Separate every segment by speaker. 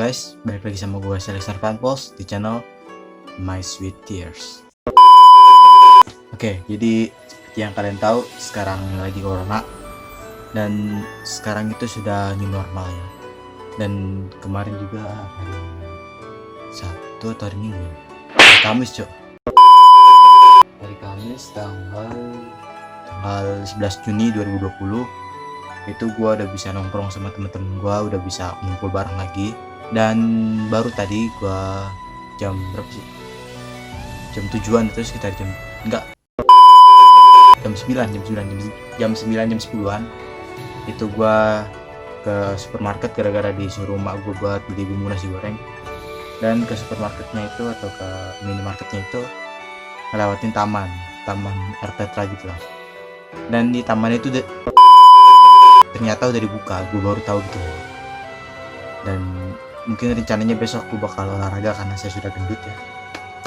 Speaker 1: guys, balik lagi sama gue Selexer Fanpos di channel My Sweet Tears. Oke, jadi seperti yang kalian tahu, sekarang lagi corona dan sekarang itu sudah new normal ya. Dan kemarin juga hari Sabtu atau hari Minggu ya? Hari Kamis cok. Hari Kamis tanggal 11 Juni 2020 itu gue udah bisa nongkrong sama temen-temen gue, udah bisa ngumpul bareng lagi. Dan baru tadi gue jam berapa sih, jam 7-an itu sekitar jam 10-an itu gue ke supermarket gara-gara disuruh mak gue buat beli bumbu nasi goreng. Dan ke supermarketnya itu atau ke minimarketnya itu ngelewatin taman Erpetra gitu lah. Dan di taman itu ternyata udah dibuka, gue baru tahu gitu. Dan mungkin rencananya besok gue bakal olahraga karena saya sudah gendut ya,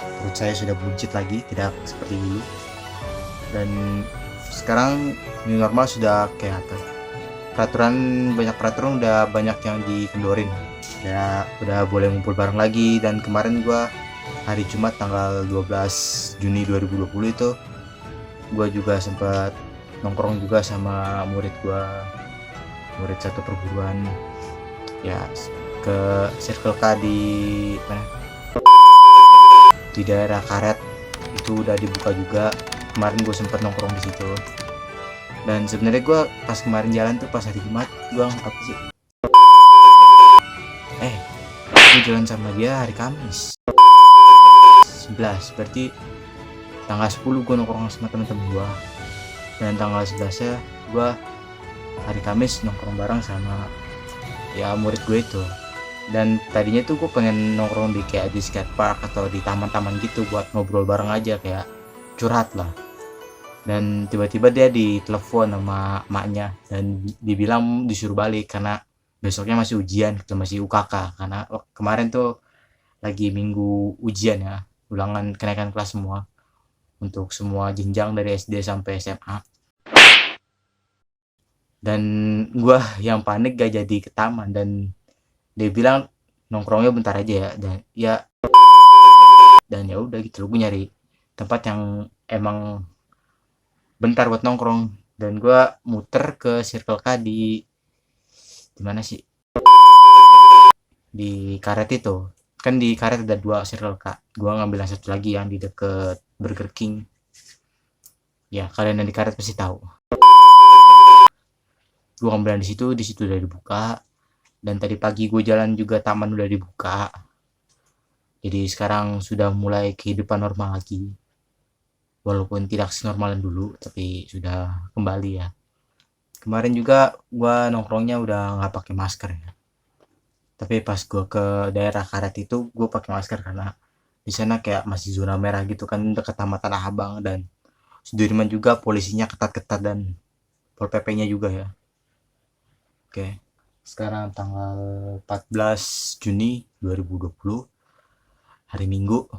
Speaker 1: perut saya sudah buncit lagi, tidak seperti dulu. Dan sekarang new normal sudah kayak apa, banyak peraturan udah banyak yang dikendorin ya, udah boleh ngumpul bareng lagi. Dan kemarin gue hari Jumat tanggal 12 Juni 2020 itu gue juga sempat nongkrong juga sama murid satu perguruan ya, ke Circle K di daerah Karet. Itu udah dibuka juga, kemarin gue sempet nongkrong di situ. Dan sebenarnya gue pas kemarin jalan tuh pas hari Jumat, gue apa sih, gue jalan sama dia hari Kamis 11, berarti tanggal 10 gue nongkrong sama temen-temen gue, dan tanggal 11 nya gue hari Kamis nongkrong bareng sama ya murid gue itu. Dan tadinya tuh gue pengen nongkrong di kayak di skatepark atau di taman-taman gitu buat ngobrol bareng aja, kayak curhat lah. Dan tiba-tiba dia ditelepon sama maknya dan dibilang disuruh balik karena besoknya masih ujian, masih UKK, karena kemarin tuh lagi minggu ujian ya, ulangan kenaikan kelas semua untuk semua jenjang dari SD sampai SMA. Dan gua yang panik gak jadi ke taman, dan dia bilang nongkrongnya bentar aja ya, dan ya udah gitu, gue nyari tempat yang emang bentar buat nongkrong. Dan gua muter ke Circle K di mana sih, di Karet itu kan. Di Karet ada 2 Circle K, gua ngambil yang satu lagi yang di deket Burger King ya, kalian yang di Karet pasti tahu. Gue ngambil di situ udah dibuka. Dan tadi pagi gue jalan juga taman udah dibuka, jadi sekarang sudah mulai kehidupan normal lagi, walaupun tidak senormal dulu tapi sudah kembali ya. Kemarin juga gue nongkrongnya udah nggak pakai masker ya, tapi pas gue ke daerah Karet itu gue pakai masker karena di sana kayak masih zona merah gitu kan, dekat Taman Tanah Abang, dan Sudirman juga polisinya ketat-ketat dan Pol PP-nya juga ya. Oke, sekarang tanggal 14 Juni 2020, hari Minggu.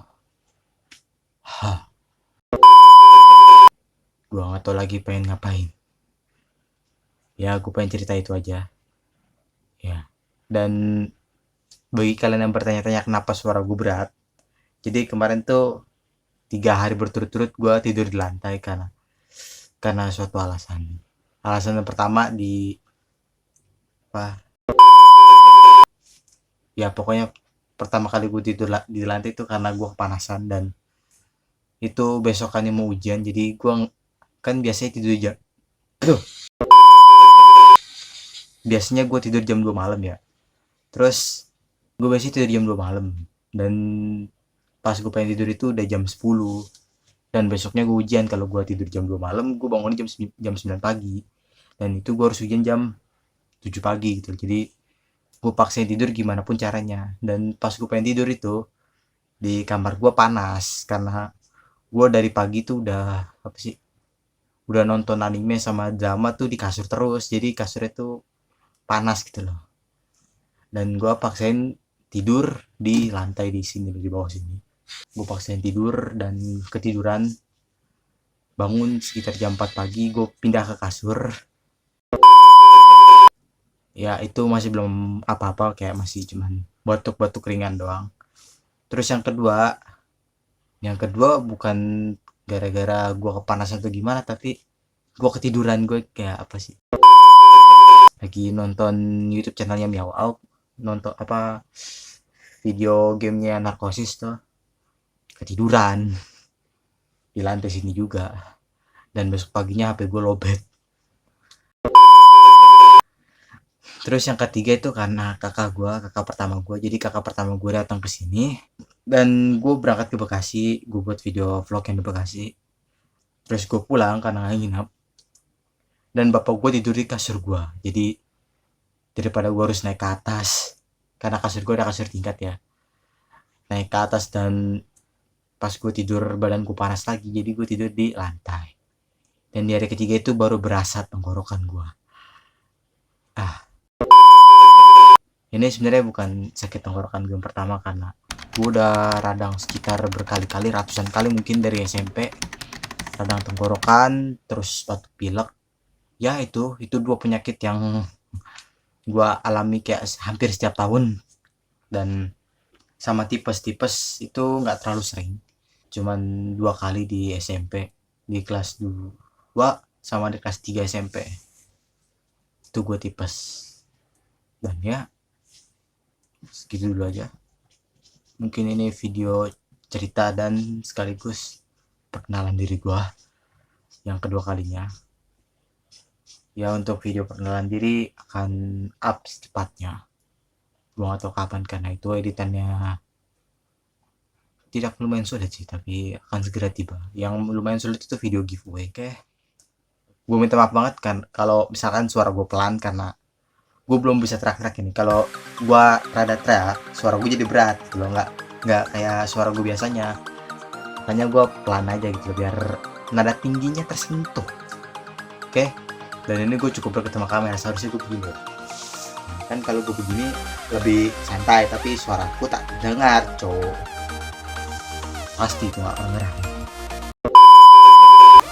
Speaker 1: Gua nggak tahu lagi pengen ngapain ya, gue pengen cerita itu aja ya. Dan bagi kalian yang bertanya-tanya kenapa suara gue berat, jadi kemarin tuh 3 hari berturut-turut gue tidur di lantai karena suatu alasan yang pertama di apa ya, pokoknya pertama kali gue tidur di lantai itu karena gue kepanasan. Dan itu besokannya mau ujian, jadi gue kan biasanya gue tidur jam 2 malam ya. Terus gue biasanya tidur jam 2 malam, dan pas gue pengen tidur itu udah jam 10. Dan besoknya gue ujian, kalau gue tidur jam 2 malam gue bangun jam 9 pagi, dan itu gue harus ujian jam 7 pagi gitu. Jadi gue paksain tidur gimana pun caranya. Dan pas gue pengen tidur itu di kamar gue panas karena gue dari pagi tuh udah nonton anime sama drama tuh di kasur terus, jadi kasurnya tuh panas gitu loh. Dan gue paksain tidur di lantai di sini, di bawah sini. Gue paksain tidur dan ketiduran, bangun sekitar jam 4 pagi, gue pindah ke kasur Ya itu masih belum apa-apa, kayak masih cuman batuk-batuk ringan doang. Terus yang kedua bukan gara-gara gua kepanasan atau gimana, tapi gua ketiduran. Gue kayak apa sih, lagi nonton YouTube channelnya Miao Out, nonton apa, video gamenya Narkosis tuh, ketiduran di lantai sini juga, dan besok paginya HP gue lowbat. Terus yang ketiga itu karena kakak pertama gue. Jadi kakak pertama gue datang ke sini dan gue berangkat ke Bekasi, gue buat video vlog yang di Bekasi. Terus gue pulang karena nginap, dan bapak gue tidur di kasur gue. Jadi daripada gue harus naik ke atas, karena kasur gue ada kasur tingkat ya, naik ke atas, dan pas gue tidur badanku panas lagi, jadi gue tidur di lantai. Dan di hari ketiga itu baru berasa tenggorokan gue. Ini sebenarnya bukan sakit tenggorokan gue yang pertama, karena gue udah radang sekitar berkali-kali, ratusan kali mungkin dari SMP. Radang tenggorokan, terus batuk pilek. Ya itu dua penyakit yang gue alami kayak hampir setiap tahun. Dan sama tipes itu nggak terlalu sering, cuman 2 kali di SMP, di kelas 2 sama di kelas 3 SMP itu gue tipes. Dan ya segitu dulu aja, mungkin ini video cerita dan sekaligus perkenalan diri gue yang kedua kalinya. Ya untuk video perkenalan diri akan up secepatnya, gue gak tahu kapan karena itu editannya tidak lumayan sulit sih, tapi akan segera tiba. Yang lumayan sulit itu video giveaway. Oke, gue minta maaf banget kan kalau misalkan suara gue pelan, karena gue belum bisa teriak-teriak ini. Kalau gue rada teriak, suara gue jadi berat gitu loh, nggak kayak suara gue biasanya. Makanya gue pelan aja gitu loh, biar nada tingginya tersentuh. Oke, dan ini gue cukup dekat sama kamera, seharusnya gue begini. Kan kalau gue begini lebih santai, tapi suaraku tak dengar, cowok. Pasti itu gak pernah.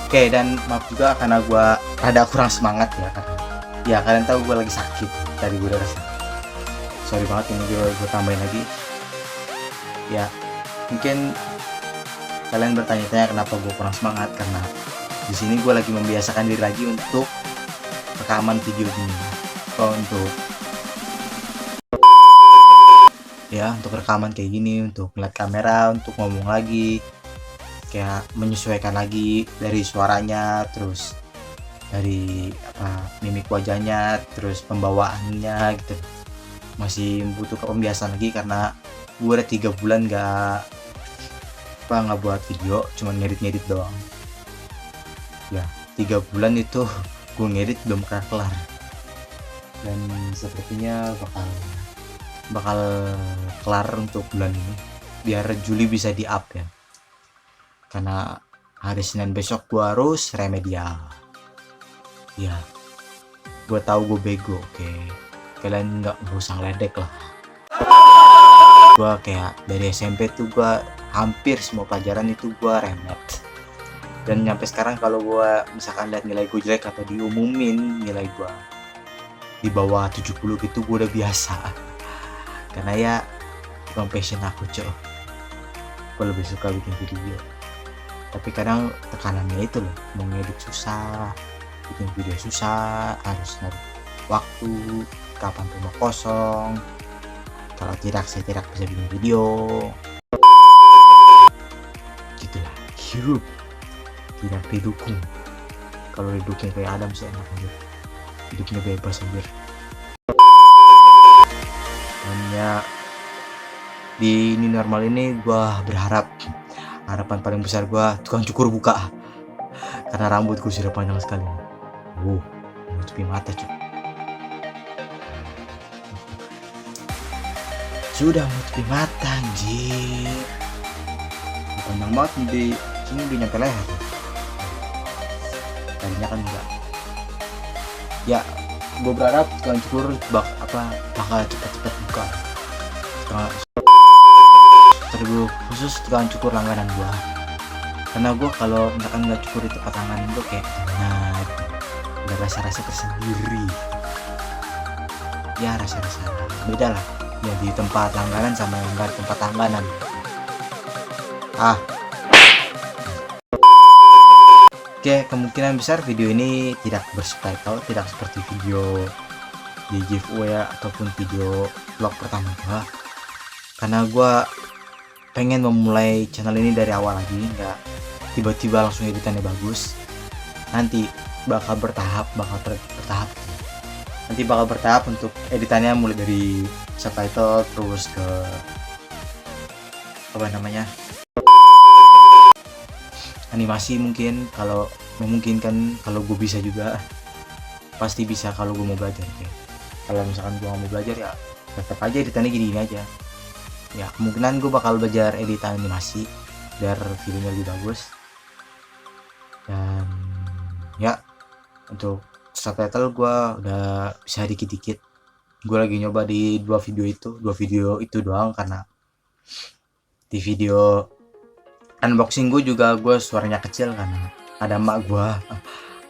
Speaker 1: Oke, dan maaf juga karena gue rada kurang semangat ya, karena ya kalian tahu gue lagi sakit, tadi gue udah rasa. Sorry banget, ini gue tambahin lagi. Ya mungkin kalian bertanya-tanya kenapa gue kurang semangat, karena di sini gue lagi membiasakan diri lagi untuk rekaman video gini. Untuk rekaman kayak gini, untuk ngeliat kamera, untuk ngomong lagi, kayak menyesuaikan lagi dari suaranya, terus dari mimik wajahnya, terus pembawaannya gitu. Masih butuh pembiasaan lagi, karena gue udah 3 bulan nggak buat video, cuma ngedit doang. Ya 3 bulan itu gue ngedit belum kelar, dan sepertinya bakal kelar untuk bulan ini, biar Juli bisa di up ya, karena hari Senin besok gue harus remedial. Ya gue tahu gue bego, oke, kalian nggak usah ngeledek lah. Gue kayak dari SMP tuh gue hampir semua pelajaran itu gue remet, dan nyampe sekarang kalau gue misalkan lihat nilai gue jelek atau diumumin nilai gue di bawah 70 gitu, gue udah biasa. Karena ya emang passion aku, gue lebih suka bikin video. Tapi kadang tekanannya itu loh, mau ngedit susah, bikin video susah, harus naruh waktu, kapan rumah kosong, kalau tidak saya tidak bisa bikin video. Gitulah hidup, tidak didukung. Kalau didukung kayak Adam sih enak aja, hidupnya bebas anjir. Hanya di ini normal ini gue berharap, harapan paling besar gue tukang cukur buka, karena rambut gue sudah panjang sekali. Menutupi mata cuy, sudah menutupi mata anjir. Panjang banget di sini, udah nyampe leher. Tadinya kan enggak. Ya gue berharap tukang cukur bakal cepat-cepat buka. Terus khusus tukang cukur langganan gue, karena gue kalau misalkan nggak cukur itu tangan gue kayak ada rasa-rasa tersendiri. ya rasa-rasa beda lah yang di tempat langganan sama yang enggak di tempat langganan. Oke, kemungkinan besar video ini tidak bersubtitle, tidak seperti video di giveaway ataupun video vlog pertama gua, karena gua pengen memulai channel ini dari awal lagi, nggak tiba-tiba langsung editannya bagus. Nanti bakal bertahap, nanti bakal bertahap untuk editannya, mulai dari subtitle terus ke apa namanya, animasi mungkin kalau memungkinkan. Kalau gue bisa juga pasti bisa kalau gue mau belajar ya. Kalau misalkan gue mau belajar ya tetap aja editannya gini aja ya. Kemungkinan gue bakal belajar editan animasi biar videonya lebih bagus. Dan ya untuk subtitle gue udah bisa dikit-dikit. Gue lagi nyoba di dua video itu doang, karena di video unboxing gue juga gue suaranya kecil karena ada emak gue.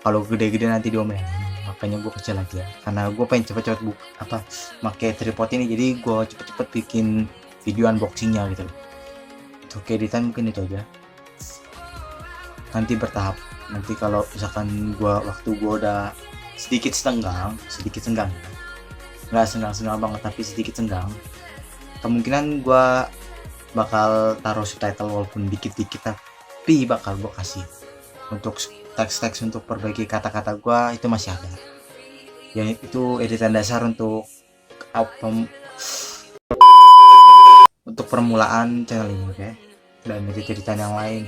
Speaker 1: Kalau gede-gede nanti diomelin, makanya gue kecil aja karena gue pengen cepet-cepet pakai tripod ini, jadi gue cepet-cepet bikin video unboxingnya gitu. Oke, editan mungkin itu aja, nanti bertahap. Nanti kalau misalkan waktu gue udah sedikit senggang, nggak senggang banget tapi sedikit senggang, kemungkinan gue bakal taruh subtitle walaupun dikit-dikit, tapi bakal gue kasih untuk teks-teks untuk perbaiki kata-kata gue, itu masih ada ya. Itu editan dasar untuk permulaan channel ini, oke? Dan editan yang lain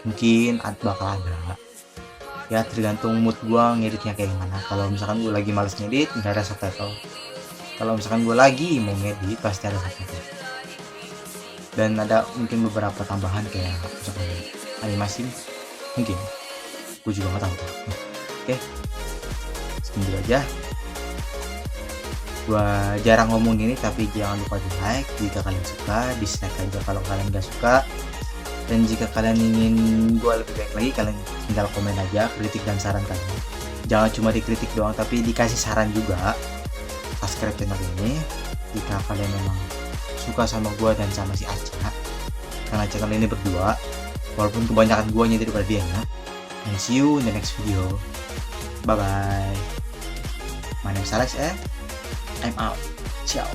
Speaker 1: mungkin bakal ada ya, tergantung mood gue ngeditnya kayak gimana. Kalau misalkan gue lagi males ngedit, nggak ada subtitle. Kalau misalkan gue lagi mau ngedit, pasti ada subtitle. Dan ada mungkin beberapa tambahan kayak misalkan animasi, mungkin gue juga nggak tahu tuh. Oke, segitu aja. Gue jarang ngomong gini, tapi jangan lupa di like jika kalian suka, dislike aja kalau kalian nggak suka. Dan jika kalian ingin gue lebih baik lagi, kalian tinggal komen aja kritik dan saran kalian. Jangan cuma dikritik doang, tapi dikasih saran juga. Subscribe channel ini jika kalian memang suka sama gue dan sama si Aca, karena channel ini berdua, walaupun kebanyakan guanya daripada dia ya. And see you in the next video. Bye bye. My name is Alex, I'm out. Ciao.